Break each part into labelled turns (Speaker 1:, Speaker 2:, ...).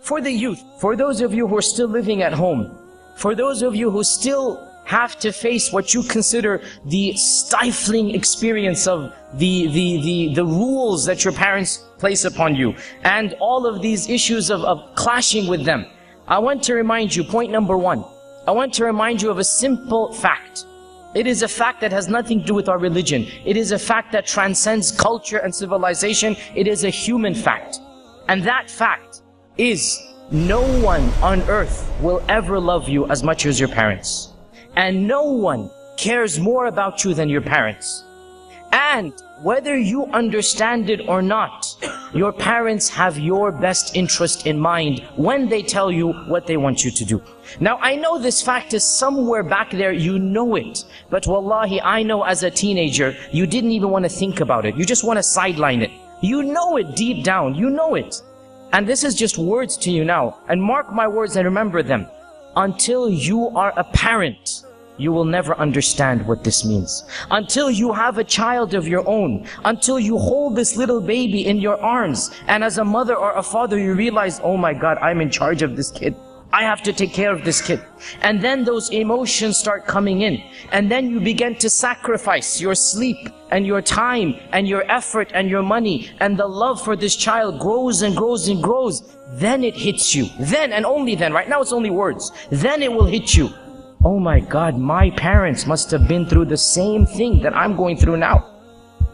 Speaker 1: for the youth, for those of you who are still living at home, for those of you who still have to face what you consider the stifling experience of the rules that your parents place upon you, and all of these issues of clashing with them, I want to remind you, point number one, I want to remind you of a simple fact. It is a fact that has nothing to do with our religion. It is a fact that transcends culture and civilization. It is a human fact. And that fact is, no one on earth will ever love you as much as your parents. And no one cares more about you than your parents. And whether you understand it or not, your parents have your best interest in mind when they tell you what they want you to do. Now, I know this fact is somewhere back there, you know it. But wallahi, I know as a teenager, you didn't even want to think about it. You just want to sideline it. You know it deep down, you know it. And this is just words to you now. And mark my words and remember them. Until you are a parent, you will never understand what this means. Until you have a child of your own, until you hold this little baby in your arms, and as a mother or a father you realize, oh my God, I'm in charge of this kid. I have to take care of this kid. And then those emotions start coming in. And then you begin to sacrifice your sleep and your time and your effort and your money. And the love for this child grows and grows and grows. Then it hits you. Then and only then. Right now it's only words. Then it will hit you. Oh my God, my parents must have been through the same thing that I'm going through now.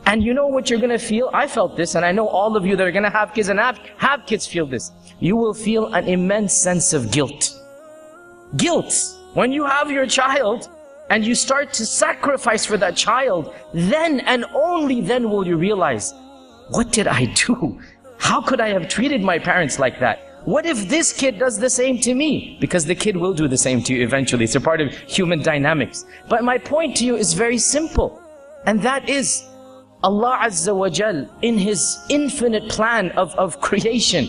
Speaker 1: And you know what you're going to feel? I felt this, and I know all of you that are going to have kids and have kids feel this. You will feel an immense sense of guilt. Guilt. When you have your child and you start to sacrifice for that child, then and only then will you realize, what did I do? How could I have treated my parents like that? What if this kid does the same to me? Because the kid will do the same to you eventually. It's a part of human dynamics. But my point to you is very simple. And that is, Allah Azza wa Jal, in His infinite plan of creation,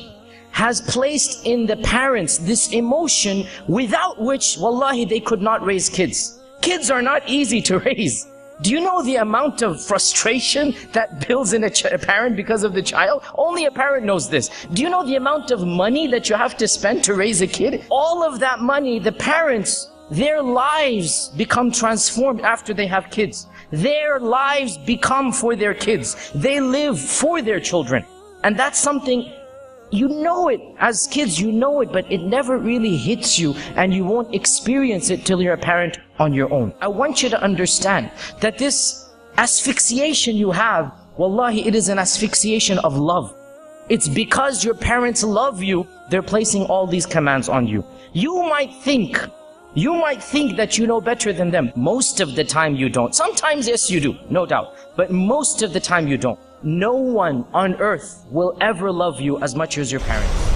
Speaker 1: has placed in the parents this emotion without which, wallahi, they could not raise kids. Kids are not easy to raise. Do you know the amount of frustration that builds in a parent because of the child? Only a parent knows this. Do you know the amount of money that you have to spend to raise a kid? All of that money, the parents, their lives become transformed after they have kids. Their lives become for their kids. They live for their children. And that's something, you know it. As kids, you know it, but it never really hits you, and you won't experience it till you're a parent on your own. I want you to understand that this asphyxiation you have, wallahi, it is an asphyxiation of love. It's because your parents love you, they're placing all these commands on you. You might think that you know better than them. Most of the time you don't. Sometimes, yes, you do, no doubt. But most of the time you don't. No one on earth will ever love you as much as your parents.